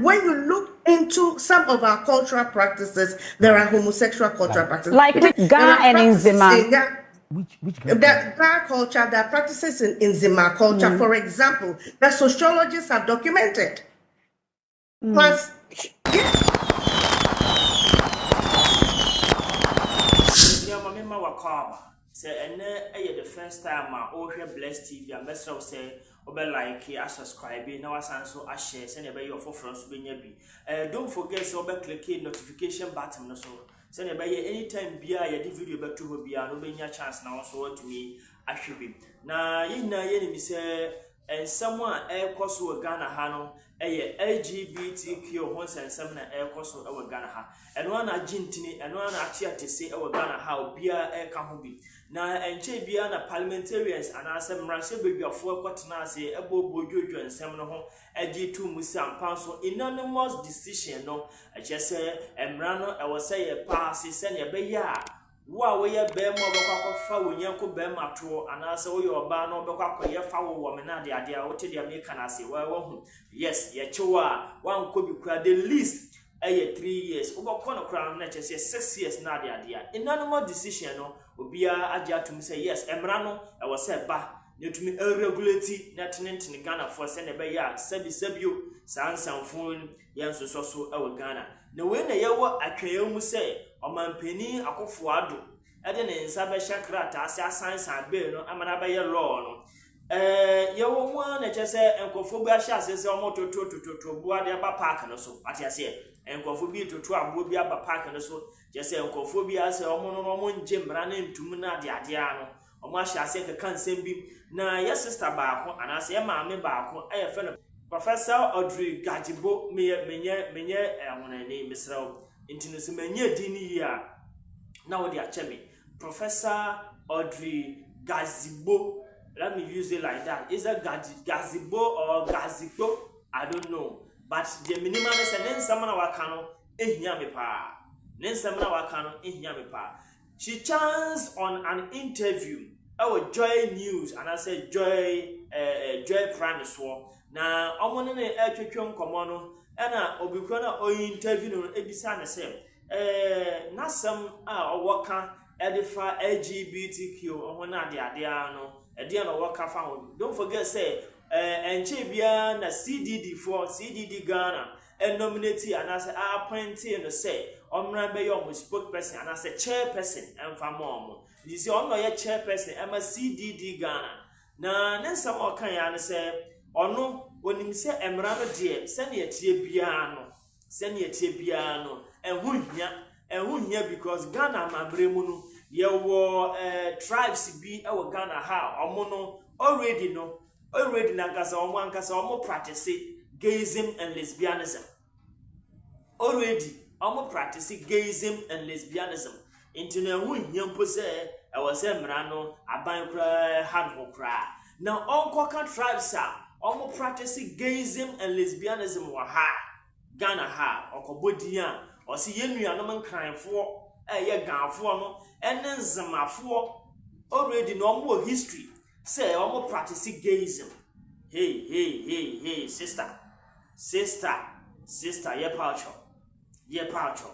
when you look into some of our cultural practices, there are homosexual cultural practices. Like Ga Nzema. Which Ga culture, there are practices in Nzema culture. For example, that sociologists have documented. Plus, say the first time I Blessed TV and best of say like subscribe now so share send your for friends don't forget so click notification button so send anytime bia ya video back to bia no be chance now so to me be na yin say and someone koso Ghana ha no LGBTQ Hon sensem na koso Ghana ha eno na gintini eno na atiate Ghana ha obia ka ho bi na enche bia na parliamentarians anase mranse beduafo kwotena ase ebobodwodwo nsem no ho tu musampa so unanimous decision no se emra no ewose ye pass se ne be ya wo ye be mo bekwakofa wonyanko be mato anase wo ye oba no bekwakọ ye fa wo me na de ade a wote de America na ase wo hu yes ye chewa wanko bi kura the least 3 years ubokọ no kura na chese 6 years na de ade a unanimous decision no obia agya to say yes emra no ewose ba netumi regulate na tenenten Ghana for se ne be ya sabio sansanfo yenso so Ghana na we na yewo atwan mu se omampeni akofo ado ede ne nsa be shakrata ase asansan be no amana be ye law no yewo mu na chese enkofo bi ahya ase se omototototo bo ade ba park no so ate ase enkofo bi toto abo bi aba park no so chese enkofo bi ase omo no omo nje mra na ntum na ade ano omo ahya ase keka nsem bi na ye sister baako anase ye maame baako aye no Professor Audrey Gadzekpo menye wonani misrawo intinusi menye dini ya na wodi acheme Professor Audrey Gadzekpo, let me use it like that. Is it Gadzekpo or Gadzekpo? I don't know, but the minimum is an ensamana wakano ehia me pa nensamana wakano ehia me pa. She chanced on an interview our Joy News and I said Joy Prime Swore. Na omo ne etwetwe nkomo no na obikwa na o interview no ebisa na se nasam a owoka edifa LGBTQ ho na ade ano ede na owoka fa ho. Don't forget say enche bia na CDD Ghana nominate and as appointee no say omra be your spokesperson and as a chairperson emfa mo you see on no ye chairperson am CDD Ghana na nensam okan ya ne say ono wonim se emra no de se ne etie bia no ehun hia because Ghana mabremu no ye wo tribes bi e wo Ghana ha omo no already na nkasa omo practice gayism and lesbianism already omo practice gayism and lesbianism into na ehun hia mpo se e wo se emra no aban kra ha no kra na onkoka tribes omo practice gayism and lesbianism wa ha Ghana ha okobodian o se yenuanom nkranfo ye ganfo no ene nzemafo already no omo history say omo practice gayism. Hey sister ye pacho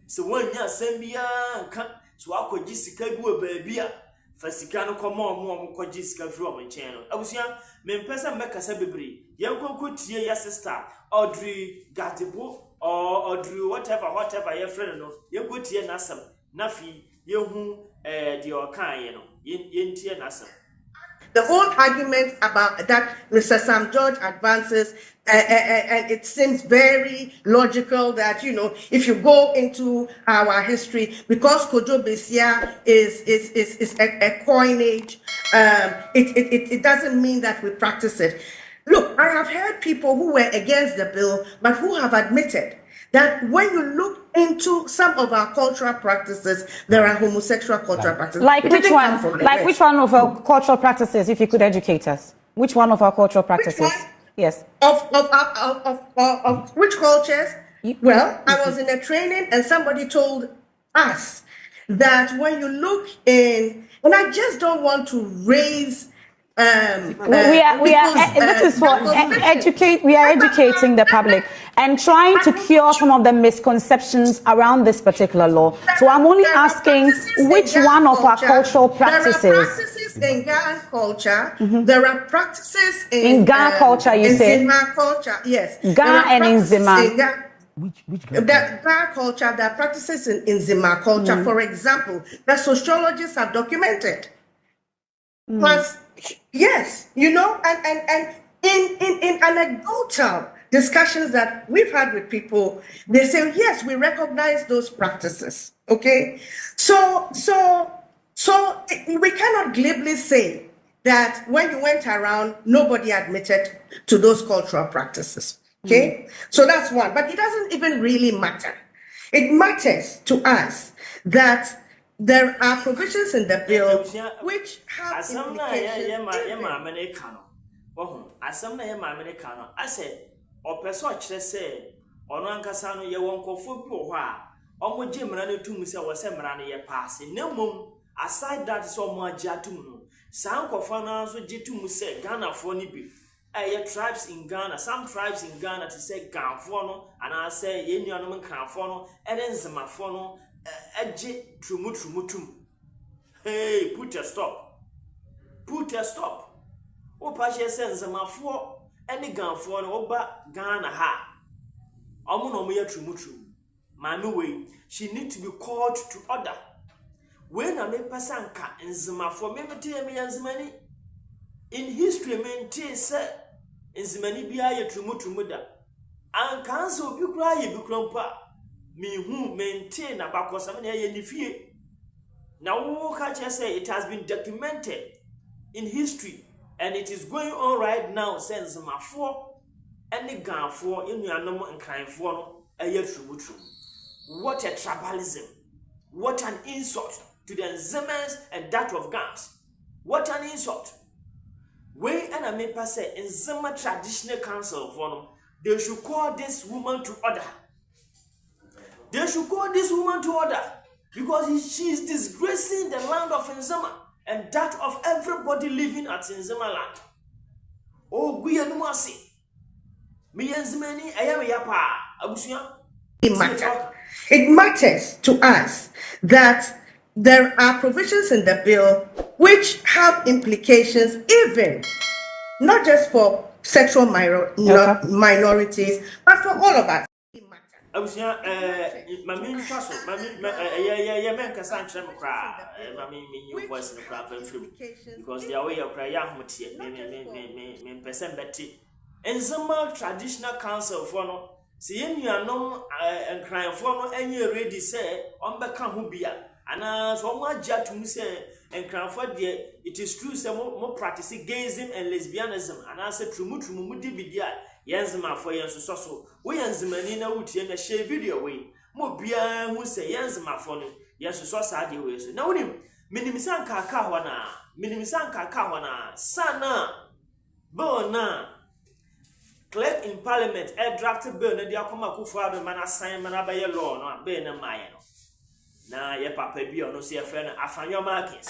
so wonya sambia nka so akogi sika bi wo baabia fasika no komo omo kogi sika firi omo chen no abusia mempesa mbekasa bebre yenkokotie ya sister Audrey Gadzekpo or Audrey whatever your friend no yenkotie nasam nafi yehu the okan no yentie nasam. The whole argument about that Mr. Sam George advances, and it seems very logical that, if you go into our history, because Kojo Besia is a coinage, it doesn't mean that we practice it. Look, I have heard people who were against the bill, but who have admitted that when you look into some of our cultural practices, there are homosexual cultural practices. Like which one? Like which one of our cultural practices, if you could educate us? Which one of our cultural practices? Yes. Of which cultures? Well, I was in a training and somebody told us that when you look in, and I just don't want to raise This is for educate. We are educating the public and trying to cure some of the misconceptions around this particular law. So I'm only asking which one of our cultural practices. There are practices in Ga culture. There are practices in Ga culture. You say Nzema culture. Yes. Ga and Nzema. Which Ga culture, there are practices in Nzema culture. For example, that sociologists have documented. Plus, yes, you know, and in anecdotal discussions that we've had with people, they say, yes, we recognize those practices. Okay, so we cannot glibly say that when you went around, nobody admitted to those cultural practices. Okay, so that's one, but it doesn't even really matter. It matters to us that there are provisions in the bill which have implications. I said, or person say, or Nankasano, ye won't go for Poha, or Jim Rani to Missa was a Marani passing. No mum, aside that so much Jatumu, San Kofana, so Jitum say, Ghana for Nibi. Tribes in Ghana, some tribes in Ghana to say Ganfono, and I say Yenyaman Canfono, and then Zamafono, Edge Trumutum. Hey, put a stop. Put a stop. O Pasha sends Zamafo, any Ganfono, Oba Ghana ha. Omonomia Trumutum. Mammy way, she need to be called to order. When I make Pasanka and Zamafo, maybe tell me as many. In history, maintain say, is many be a trumuda. And cancel you cry, you crumpa. Me who maintain about Cosamania fear. Now, catch say it has been documented in history, and it is going on right now. Since my four any gun for in your number and crime for a year trumutu. What a tribalism! What an insult to the Nzemans and that of guns! What an insult! When and I may pass in Nzema traditional council for them, they should call this woman to order. They should call this woman to order because she is disgracing the land of Nzema and that of everybody living at Nzema land. Oh, we are no see. Me Nzemani, I am yapa. Abusia. It matters to us that there are provisions in the bill which have implications even not just for sexual minorities, but for all of us. Because the way of prayer, and some traditional council for no. See, you are no and crying for no any ready say on the Kahubia. And as one more to say and crying for dear, it is true some more practicing gayism and lesbianism. And I said, Trumuti Bidia, Yanzema for Yansu. We Yanzemanina would see a share video way. Mobia who say Yanzema for Yansu Sadi way. So now him, Minimisan Kakawana, Sana, Bona. Clerk in Parliament, drafted bill, and the Akoma Kufa, man, assignment by a law, no, Ben and Mayan. Now, your papa be on no see a friend, Afeyon Markins.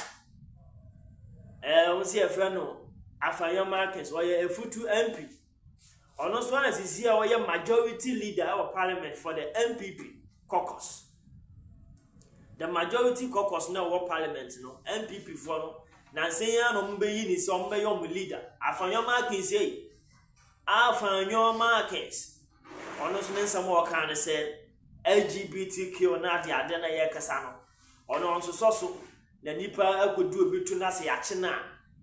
See a friend, Afeyon Markins, or a futu MP. Or no one as is here, or your majority leader of Parliament for the MPP caucus. The majority caucus now what Parliament, no, MPP for no. Nancy, no, Mbe some leader. Afeyon Markins say. Afeyon Markins. Honestly, some more kind of said LGBTQ not the Adena Yakasano. Or no, so the Nipa could do a bit to Nasi Achina,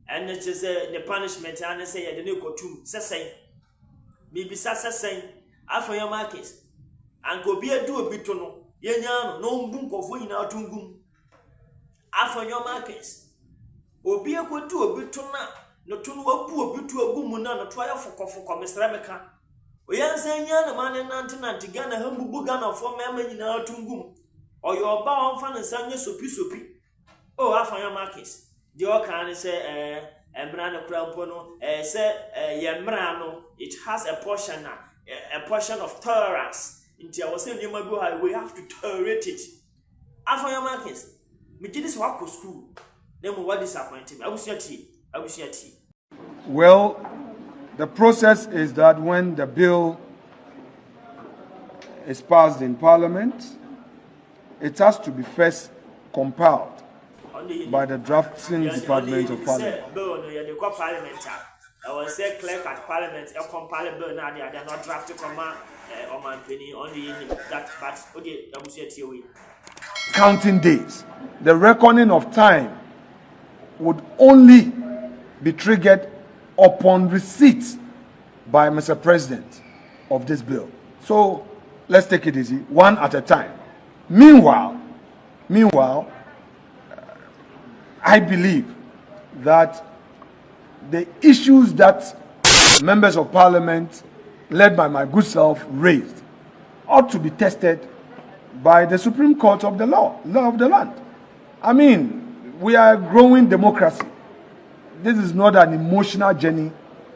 and it is the punishment and say the Nico to say, maybe Sassa saying Afeyon Markins and go be a do a bit to no, Yan no boom of winning out to boom. Afeyon Markins will be a good do a bit to now. No to no poor bit to a gumuna, no trial for Mr. America. We are saying young man and Nanti Ghana, humble Bugana for Mamma in our tungum, or your bound fan and Sanya sopi. Oh, Afeyon Markins. The Okan say, Embrano Crampono, say, Yambrano, it has a portion of tolerance. Until I was saying, we have to tolerate it. Afeyon Markins, we did this work for school. Then what disappointed me. I wish you tea. Well, the process is that when the bill is passed in Parliament, it has to be first compiled by the drafting department of Parliament. I was say clerk at Parliament, a compile bill now, they are not drafted from my penny only that, but okay, I will say to you. Counting days. The reckoning of time would only be triggered upon receipt by Mr. President of this bill. So let's take it easy, one at a time. Meanwhile, I believe that the issues that members of Parliament, led by my good self, raised ought to be tested by the Supreme Court of the law of the land. I mean, we are a growing democracy. This is not an emotional journey.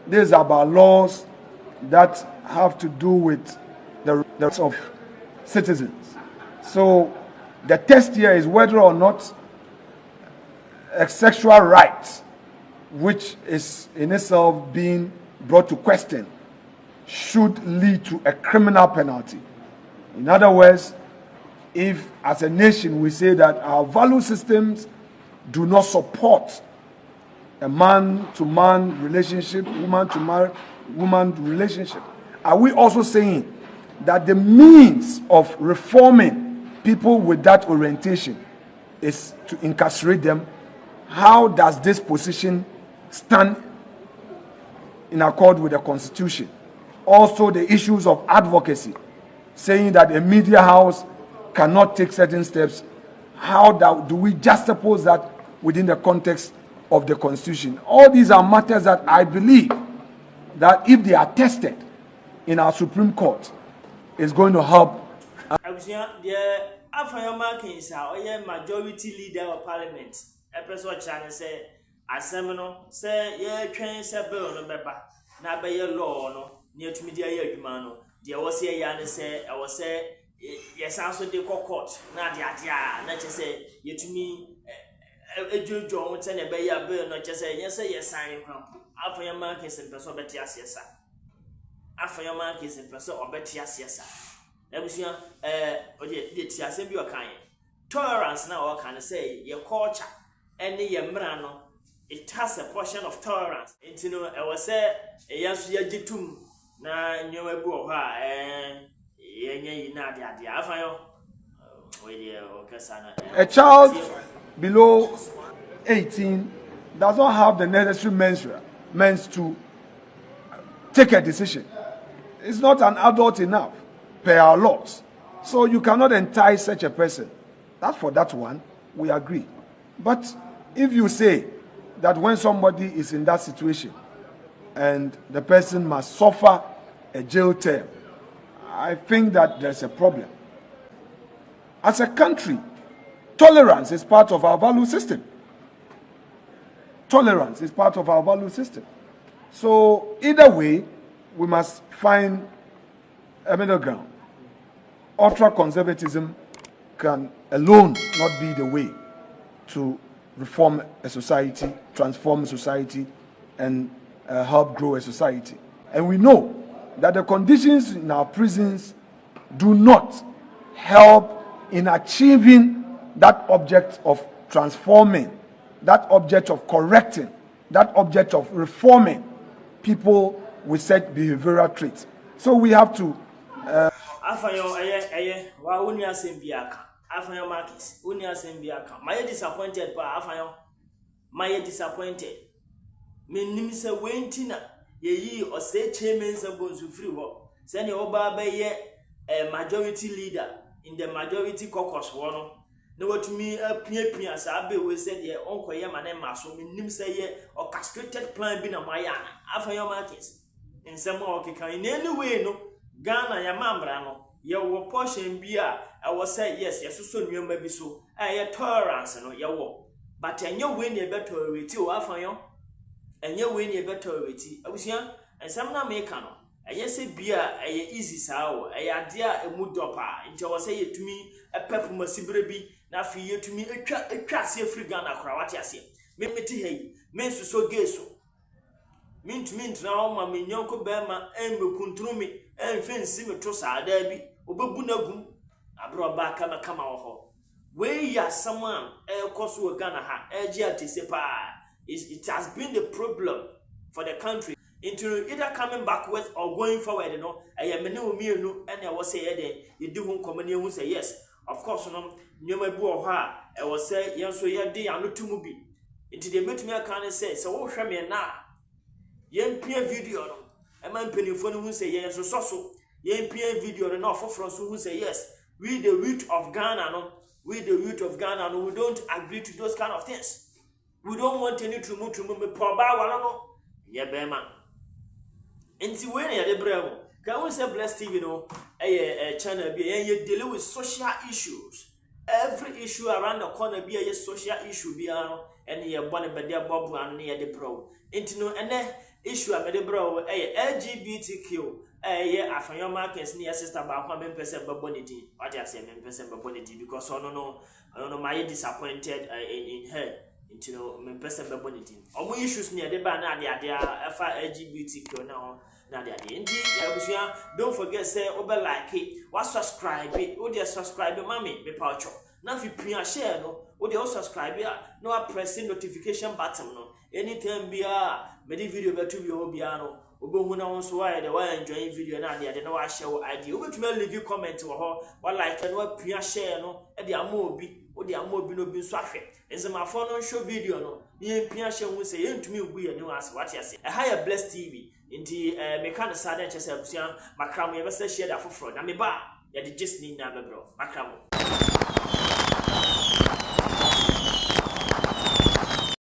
This is about laws that have to do with the rights of citizens. So the test here is whether or not a sexual right, which is in itself being brought to question, should lead to a criminal penalty. In other words, if as a nation we say that our value systems do not support a man-to-man relationship, woman-to-woman relationship, are we also saying that the means of reforming people with that orientation is to incarcerate them? How does this position stand in accord with the Constitution? Also, the issues of advocacy, saying that a media house cannot take certain steps. How do we juxtapose that within the context of the Constitution? All these are matters that I believe that if they are tested in our Supreme Court, is going to help. Afeyon Markins, our majority leader of Parliament, a person channel say, Asemino, say, ye train say bill no beba, na be your law no, near to media yagumano. There was a yan say, I was say, yes, also the court, na dia, not just say, you to me, a Jew Jones and a bay bill, not just say, yes, yes, signing from Afeyon Markins and person betias, yes, sir. Afeyon Markins and person or betias, yes, sir. Ebusia the tiase bi okan tolerance na what can say your culture and your mrano it has a portion of tolerance into no I was say yasu yagitum na nyewa bi o ha yenye na dia Afeyon we dey okasa na a child below 18 does not have the necessary means to take a decision. It's not an adult enough per our laws. So you cannot entice such a person. That's for that one, we agree. But if you say that when somebody is in that situation and the person must suffer a jail term, I think that there's a problem. As a country, tolerance is part of our value system. Tolerance is part of our value system. So either way, we must find a middle ground. Ultra-conservatism can alone not be the way to reform a society, transform a society, and help grow a society. And we know that the conditions in our prisons do not help in achieving that object of transforming, that object of correcting, that object of reforming people with such behavioral traits. So we have to Afeyon wa woni asembiaka Afeyon Markins woni asembiaka my disappointed pa Afeyon my disappointed me nim se wentina ye yi ose chairman se gonzu free ho se ne oba ba ye majority leader in the majority caucus wo no na watumi apia sa be we said ye onkoye mane maso me nim se ye orchestrated plan bi na maya Afeyon Markins nsem o keka in any way no Ghana yamambra no ye wo portion bi I was say yes so nneoma bi so ye tolerance no ye wo but enye we ne be tolerate o Afeyon enye we ne be tolerate abusia ensem na me ka no eye se bia eye easy saa o eye ade a emu dopa nti wo say yetumi epep masibre bi na afi yetumi etwa ase afri Ghana kora wate ase me meti hei me nsuso geso mint na ma me nyonko bema mekuntrumi mfensi me to saada bi obebu nagum abro ba kama wo ho we ya someone koso Ghana ha atise pa it has been the problem for the country into either coming backwards or going forward, you know. I am no mienu and I was say you do home company who say yes. Of course, no my boy ha I was say yes, so yeah, they are not to movie. Into the met me I can say so show me now. Yen peer video no. A man penny phone who say yes, so yen peer video no for France who say yes. We the youth of Ghana, no. We the youth of Ghana, no, we don't agree to those kind of things. We don't want any to move me poor no. Yeah, Bema. Nti when ya de bravo can we say Bless TV no channel be you deal with social issues, every issue around the corner be a social issue be and you born be there bob and near the bro nti no ene issue am de bro LGBTQ Afeyon Markins near sister ba kwa me person babonity what I say me person babonity because I don't know my disappointed in her. You know, me person babonity. Omo issues near the ban na dia LGBTQ na dia. Indeed, don't forget say obe like it, what subscribe it, o dia subscribe mami me paucho. Na fi pia share no, o dia subscribe ya, no press notification button no. Anytime bia me di video betu bi ho bia no, obo hu na won so why the why enjoy video na dia na wa share idea. Obo to leave comment wo ho, what like no pia share no, e dia ma obi odi amobi no bi so ahwe Nzema no show video no yen pia hye hu se yentumi ugu ye ne wase what ya say higher Bless TV nti me kan sa den chese abusia makram ye bese share da foforo na me ba ya de just ni na bebro makram